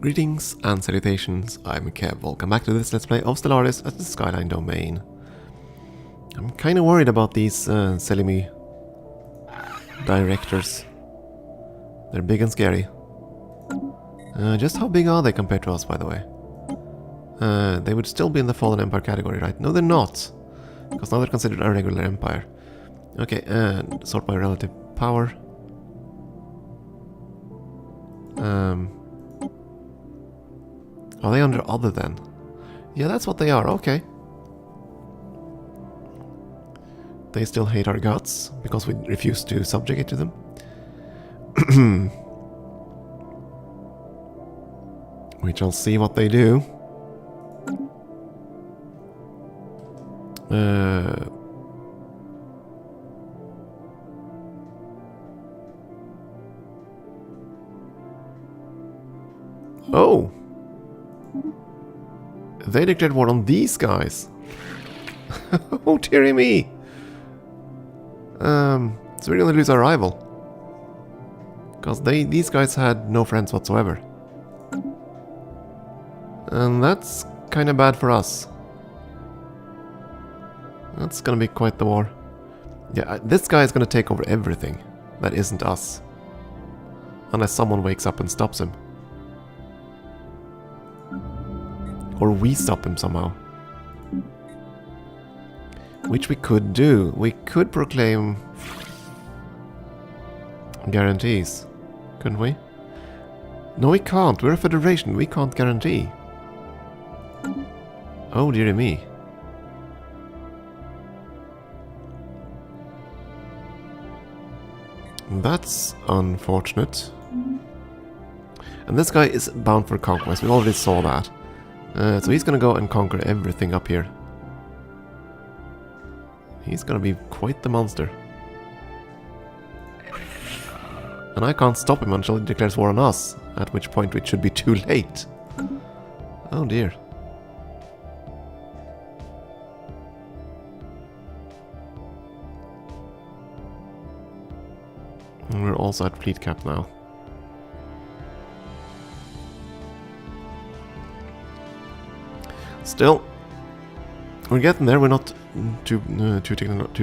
Greetings and salutations, I'm Kev. Welcome back to this Let's Play of Stellaris at the Skyline domain. I'm kinda worried about these selling me directors. They're big and scary. Just how big are they compared to us, by the way? They would still be in the Fallen Empire category, right? No, they're not. Because now they're considered a regular empire. Okay, and sort by relative power. Are they under other then? Yeah, that's what they are, okay. They still hate our guts, because we refuse to subjugate to them. We shall see what they do. Oh! They declared war on these guys. Oh, dearie me! So we're gonna lose our rival. Because these guys had no friends whatsoever. And that's kinda bad for us. That's gonna be quite the war. Yeah, this guy is gonna take over everything that isn't us. Unless someone wakes up and stops him. Or we stop him somehow. Which we could do. We could proclaim guarantees. Couldn't we? No, we can't. We're a federation. We can't guarantee. Oh, dearie me. That's unfortunate. And this guy is bound for conquest. We already saw that. So he's gonna go and conquer everything up here. He's gonna be quite the monster. And I can't stop him until he declares war on us, at which point it should be too late. Oh dear. And we're also at fleet cap now. Still, we're getting there. We're not too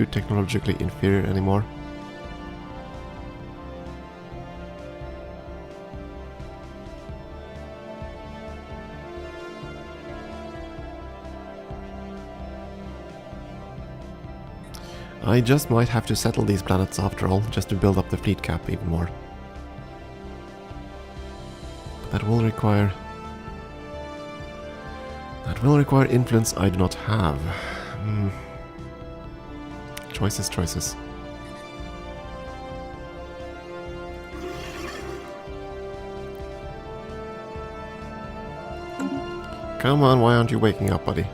technologically inferior anymore. I just might have to settle these planets after all, just to build up the fleet cap even more. But that will require... influence I do not have. Choices, choices. Come on, why aren't you waking up, buddy?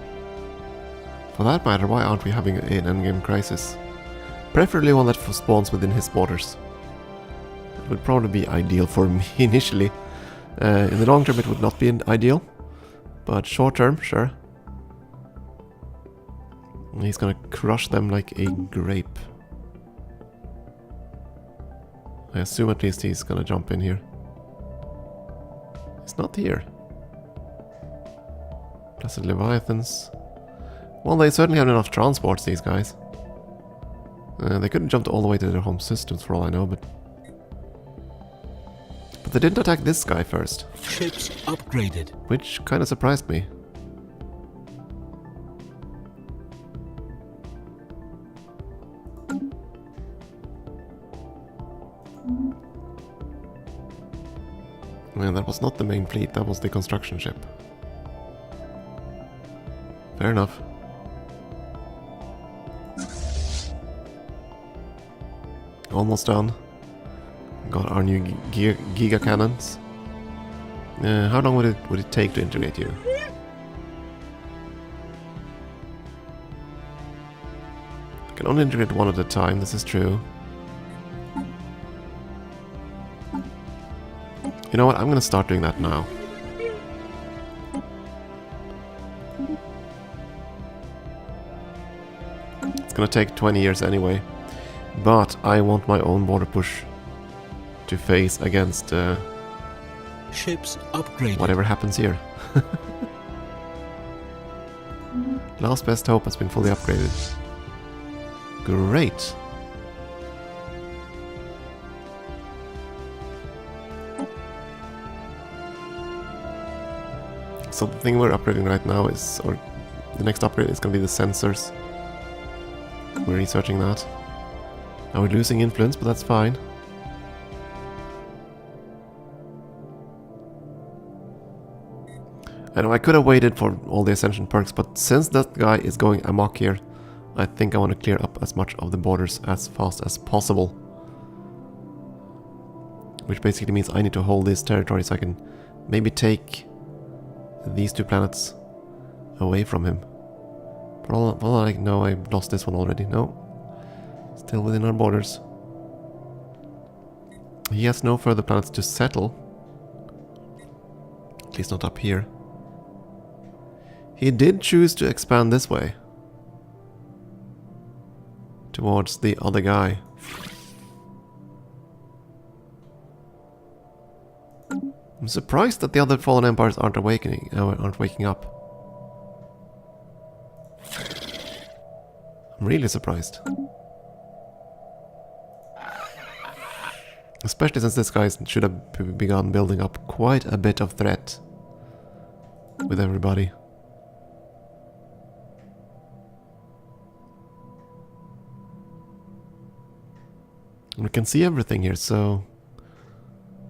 For that matter, why aren't we having an endgame crisis? Preferably one that spawns within his borders. It would probably be ideal for me initially. In the long term it would not be ideal. But short term, sure. He's gonna crush them like a grape. I assume at least he's gonna jump in here. He's not here. Blessed Leviathans. Well, they certainly have enough transports, these guys. They couldn't jump all the way to their home systems for all I know, but... But they didn't attack this guy first. Ships upgraded. Which kind of surprised me. Well, that was not the main fleet, that was the construction ship. Fair enough. Almost done. Got our new giga cannons. How long would it take to integrate you? I can only integrate one at a time, this is true. You know what, I'm gonna start doing that now. It's gonna take 20 years anyway. But I want my own border push to face against Ships upgraded. whatever happens here. Last best hope has been fully upgraded. Great. So the thing we're upgrading right now is, or the next upgrade is going to be the sensors. We're researching that. Now we're losing influence, but that's fine. I know I could have waited for all the Ascension perks, but since that guy is going amok here, I think I want to clear up as much of the borders as fast as possible. Which basically means I need to hold this territory so I can maybe take these two planets away from him. For all I know, I lost this one already. No. Still within our borders. He has no further planets to settle. At least not up here. He did choose to expand this way. Towards the other guy. I'm surprised that the other fallen empires aren't waking up. I'm really surprised. Especially since this guy should have begun building up quite a bit of threat with everybody. And we can see everything here, so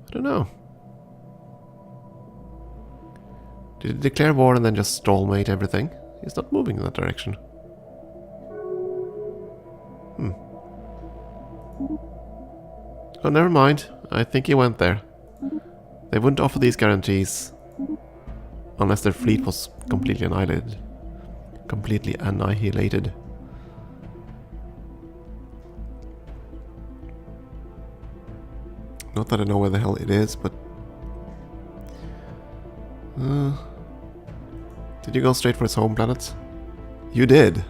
I don't know. Did he declare war and then just stallmate everything? He's not moving in that direction. Oh, never mind. I think he went there. They wouldn't offer these guarantees unless their fleet was completely annihilated. Completely annihilated. Not that I know where the hell it is, but... did you go straight for his home planet? You did!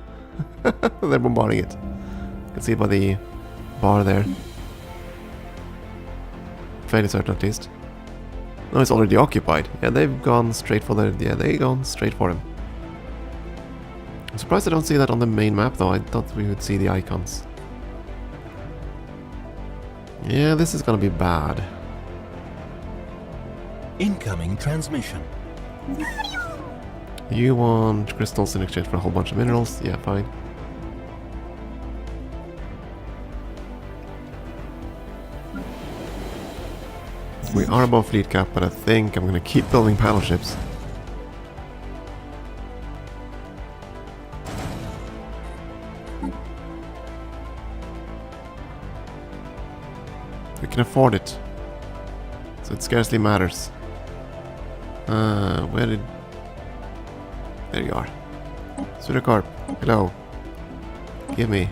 They're bombarding it. You can see by the bar there. Fairly certain at least. No, it's already occupied. Yeah, they've gone straight for the... Yeah, they've gone straight for him. I'm surprised I don't see that on the main map though. I thought we would see the icons. Yeah, this is gonna be bad. Incoming transmission. You want crystals in exchange for a whole bunch of minerals? Yeah, fine. We are above fleet cap, but I think I'm gonna keep building battleships. We can afford it. So it scarcely matters. Where did... There you are. Pseudocarp, hello. Give me.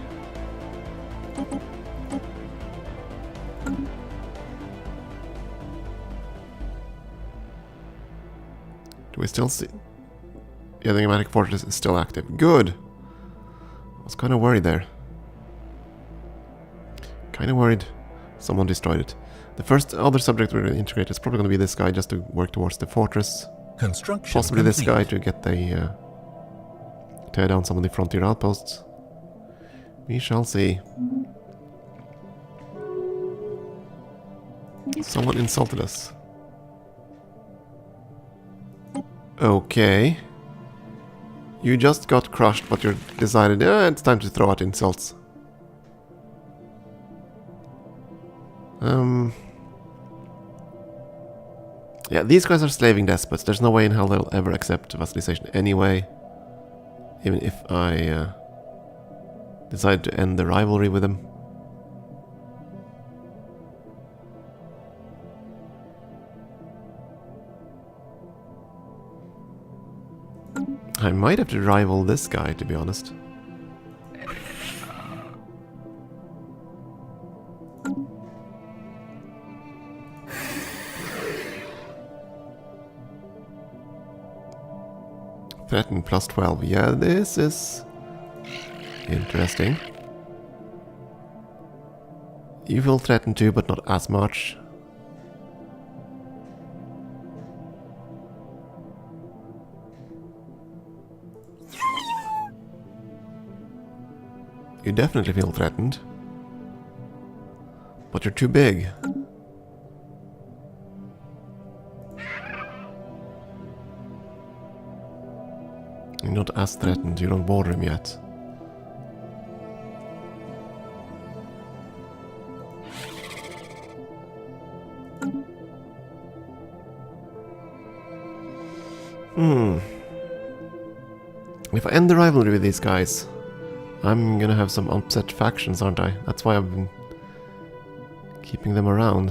Do we still see... Yeah, the Enigmatic Fortress is still active. Good! I was kind of worried there. Kind of worried someone destroyed it. The first other subject we're going to integrate is probably going to be this guy just to work towards the fortress. Construction Possibly complete. this guy to get the... tear down some of the frontier outposts. We shall see. Someone insulted us. Okay. You just got crushed, but you decided, it's time to throw out insults. Yeah, these guys are slaving despots. There's no way in hell they'll ever accept vassalization anyway. Even if I decide to end the rivalry with them. I might have to rival this guy, to be honest. Threaten plus 12. Yeah, this is interesting. You will threaten too, but not as much. You definitely feel threatened. But you're too big. You're not as threatened, you don't bother him yet. If I end the rivalry with these guys, I'm gonna have some upset factions, aren't I? That's why I've been keeping them around.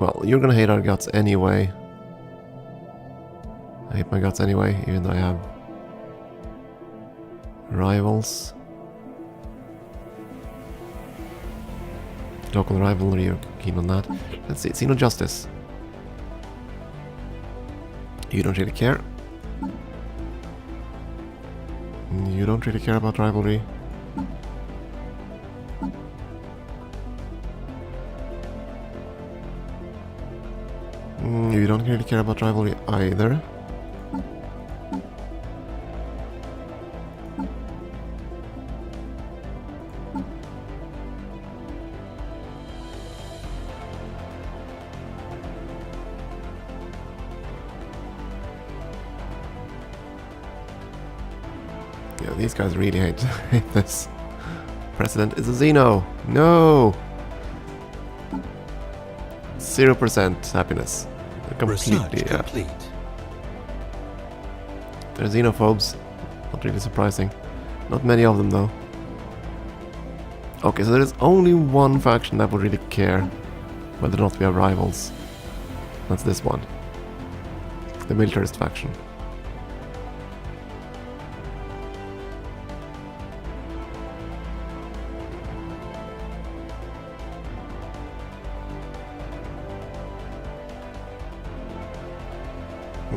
Well, you're gonna hate our guts anyway. I hate my guts anyway, even though I have rivals. Local rivalry, you're keen on that. Let's see, Xeno Justice. You don't really care. You don't really care about rivalry. You don't really care about rivalry either. Yeah, these guys really hate this. President is a Xeno. No! 0% happiness. Completely, Research complete. They're xenophobes. Not really surprising. Not many of them, though. Okay, so there is only one faction that would really care whether or not we have rivals. That's this one. The militarist faction.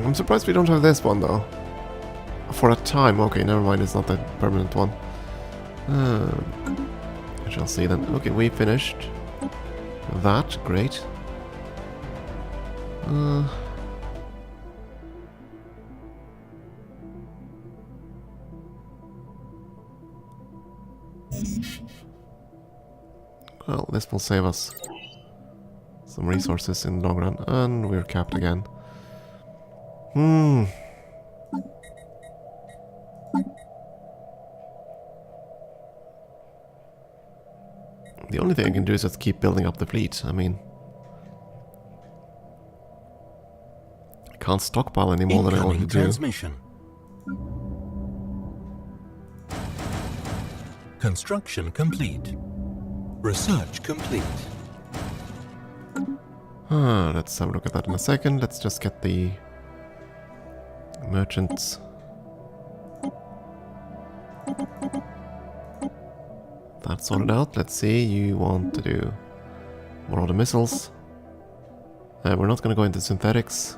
I'm surprised we don't have this one, though. For a time. Okay, never mind, it's not a permanent one. I shall see then. Okay, we finished that. Great. Well, this will save us some resources in the long run, and we're capped again. The only thing I can do is just keep building up the fleet. I mean, I can't stockpile any more than I already do. Transmission. Construction complete. Research complete. Let's have a look at that in a second. Let's just get the merchants. That's sorted out. Let's see. You want to do more of the missiles. We're not going to go into synthetics.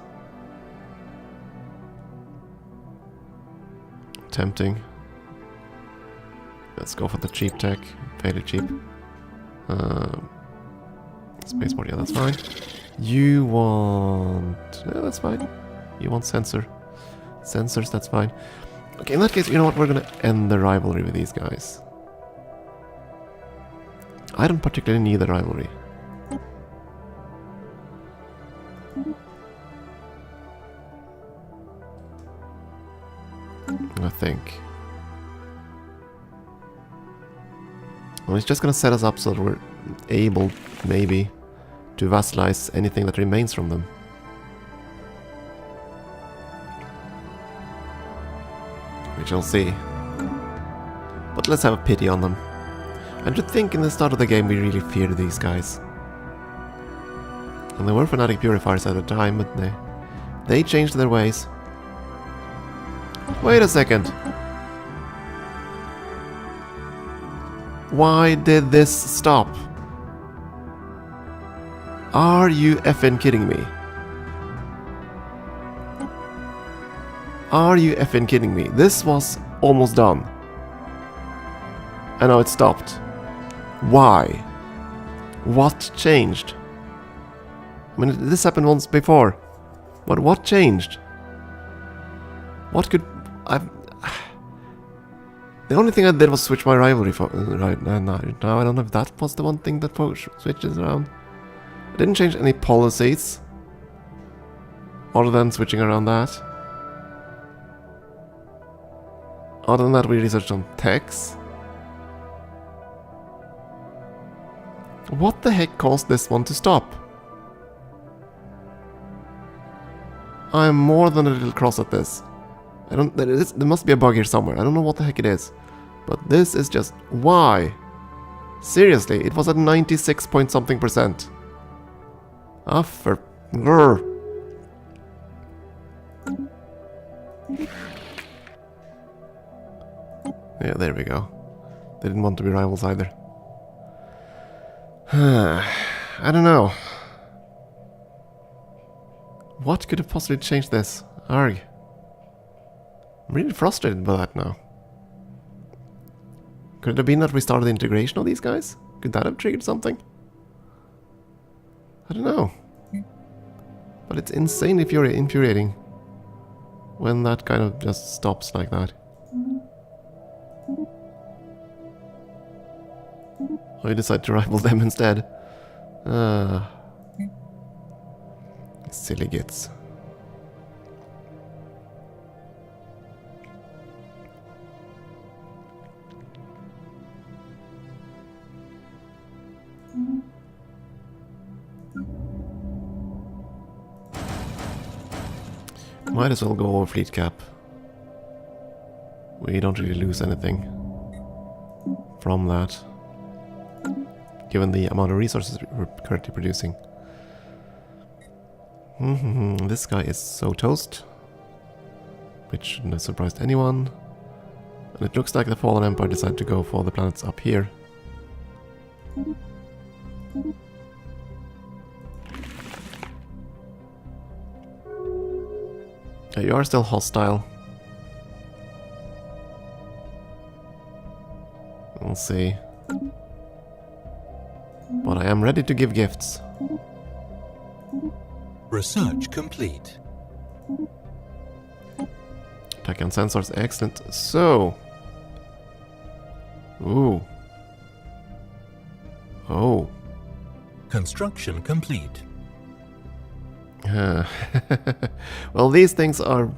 Tempting. Let's go for the cheap tech. Fairly cheap. Spaceport, yeah, that's fine. You want... Yeah, that's fine. You want sensors, that's fine. Okay, in that case, you know what? We're gonna end the rivalry with these guys. I don't particularly need the rivalry. I think. Well, it's just gonna set us up so that we're able, maybe, to vassalize anything that remains from them. We shall see. But let's have a pity on them. And to think in the start of the game we really feared these guys. And they were fanatic purifiers at the time, but they changed their ways. Wait a second. Why did this stop? Are you effing kidding me? Are you effing kidding me? This was almost done. And now it stopped. Why? What changed? I mean, this happened once before. But what changed? What could... I've... The only thing I did was switch my rivalry for... Right, now I don't know if that was the one thing that switches around. I didn't change any policies. Other than switching around that. Other than that, we researched on techs. What the heck caused this one to stop? I'm more than a little cross at this. I don't... There must be a bug here somewhere. I don't know what the heck it is. But this is just... Why? Seriously, it was at 96 point something %. Ah, for... Grr. Yeah, there we go. They didn't want to be rivals either. I don't know. What could have possibly changed this? Arg. I'm really frustrated by that now. Could it have been that we started the integration of these guys? Could that have triggered something? I don't know. But it's insanely infuriating when that kind of just stops like that. I decide to rival them instead. Silly gits. Might as well go over fleet cap. We don't really lose anything from that, given the amount of resources we're currently producing. This guy is so toast, which shouldn't have surprised anyone. And it looks like the Fallen Empire decided to go for the planets up here. Yeah, you are still hostile. We'll see. But I am ready to give gifts. Research complete. Attack and sensors, excellent. So... Ooh. Oh. Construction complete. Well, these things are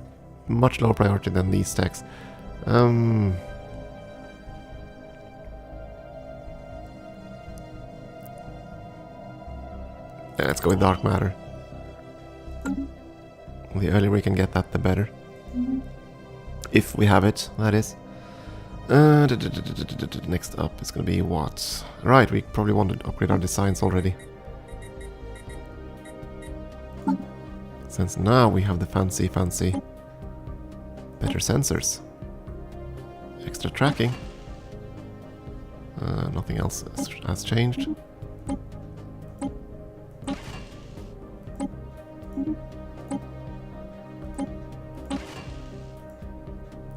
much lower priority than these techs. Yeah, let's go with dark matter. The earlier we can get that, the better. If we have it, that is. Next up is gonna be what? Right, we probably want to upgrade our designs already. Since now we have the fancy better sensors. Extra tracking. Nothing else has changed.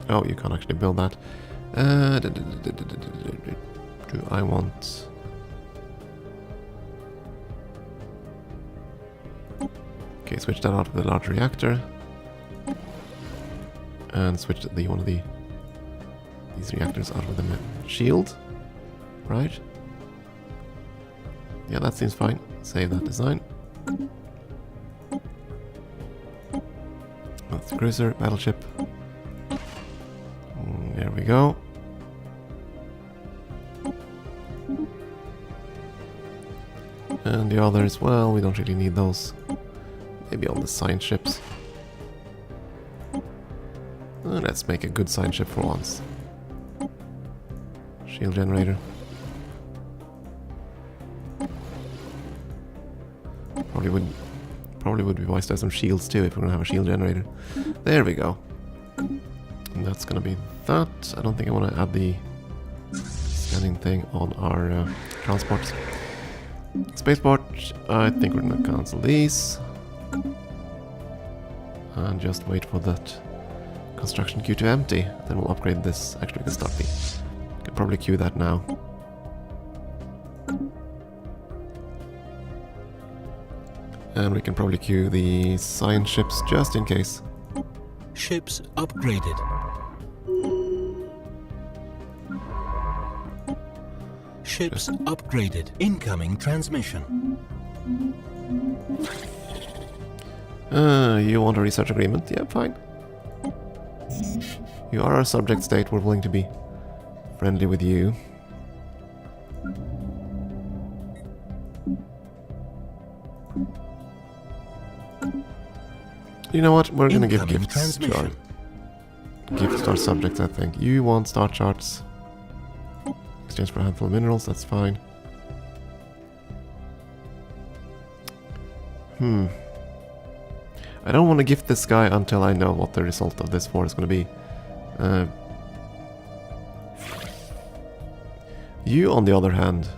Oh, you can't actually build that. Do I want... Okay, switch that out with the large reactor. And switch one of these reactors out with the shield. Right? Yeah, that seems fine. Save that design. That's the cruiser, battleship. There we go. And the others, well, we don't really need those. Maybe on the science ships. Let's make a good science ship for once. Shield generator. Probably would be wise to have some shields too if we're gonna have a shield generator. There we go. And that's gonna be that. I don't think I want to add the scanning thing on our transports. Spaceport, I think we're gonna cancel these. And just wait for that construction queue to empty. Then we'll upgrade this. Actually, we can start we can probably queue that now. And we can probably queue the science ships just in case. Ships upgraded. Ships upgraded. Incoming transmission. You want a research agreement? Yeah, fine. You are our subject state, we're willing to be friendly with you. You know what? We're gonna give Incoming gifts to our subjects, I think. You want star charts. Exchange for a handful of minerals, that's fine. I don't want to gift this guy until I know what the result of this war is going to be. You, on the other hand,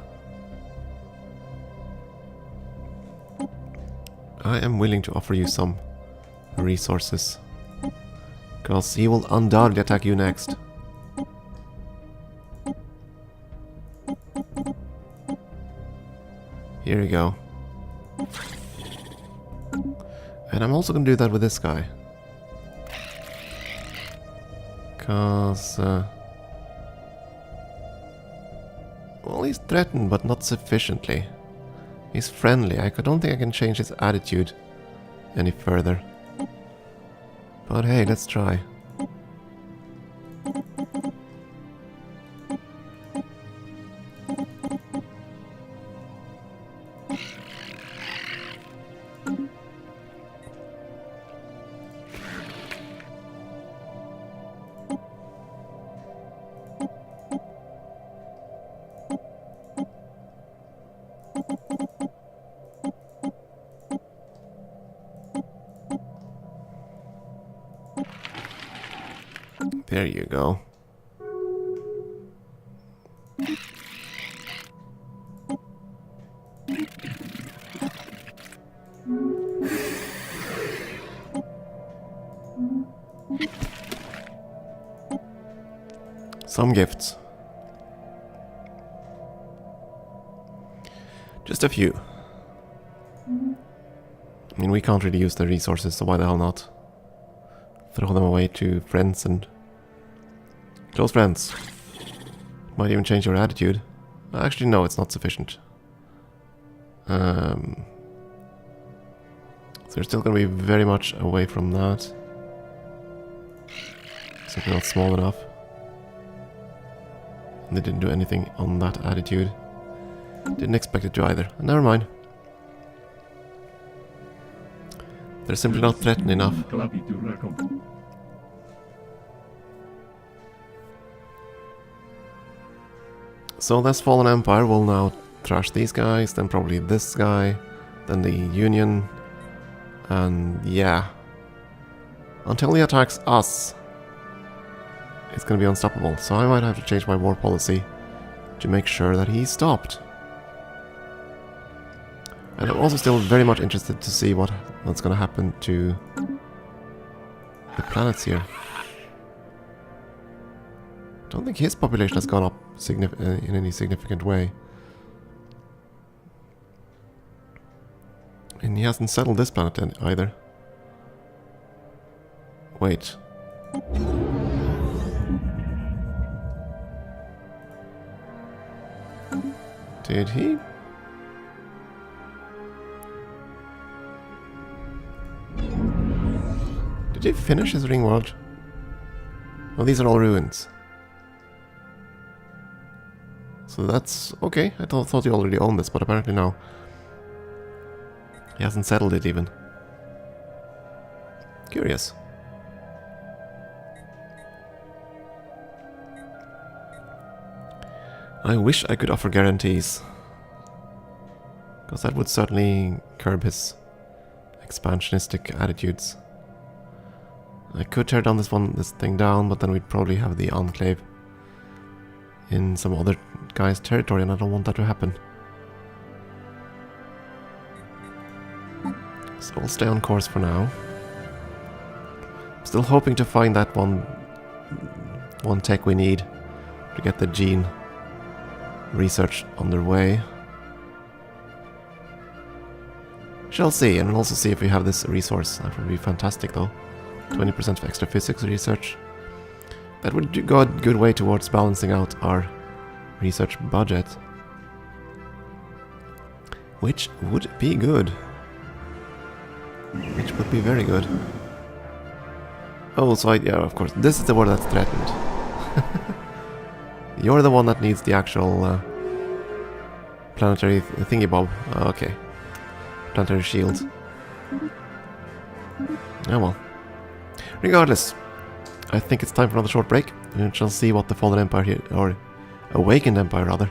I am willing to offer you some resources, because he will undoubtedly attack you next. Here you go. And I'm also going to do that with this guy. Because... well, he's threatened, but not sufficiently. He's friendly. I don't think I can change his attitude any further. But hey, let's try. There you go. Some gifts. Just a few. I mean, we can't really use the resources, so why the hell not? Throw them away to friends and close friends. Might even change your attitude. Actually, no, it's not sufficient. So you're still going to be very much away from that. Simply not small enough. And they didn't do anything on that attitude. Didn't expect it to either. Never mind. They're simply not threatened enough. So this Fallen Empire will now trash these guys, then probably this guy, then the Union, and yeah. Until he attacks us, it's gonna be unstoppable, so I might have to change my war policy to make sure that he's stopped. And I'm also still very much interested to see what's gonna happen to the planets here. Don't think his population has gone up in any significant way. And he hasn't settled this planet either. Wait. Did he? Did he finish his ring world? Oh, these are all ruins. So that's okay. I thought he already owned this, but apparently no. He hasn't settled it even. Curious. I wish I could offer guarantees, because that would certainly curb his expansionistic attitudes. I could tear down this thing down, but then we'd probably have the Enclave in some other guy's territory, and I don't want that to happen. So we'll stay on course for now. Still hoping to find that one tech we need to get the gene research underway. Shall see, and we'll also see if we have this resource. That would be fantastic though. 20% for extra physics research. That would go a good way towards balancing out our research budget. Which would be good. Which would be very good. Oh, so yeah, of course, this is the one that's threatened. You're the one that needs the actual planetary thingy-bob. Okay. Planetary shield. Oh well. Regardless, I think it's time for another short break. We shall see what the Fallen Empire here, or Awakened Empire rather,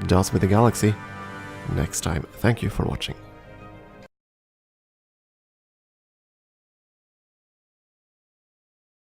does with the galaxy next time. Thank you for watching.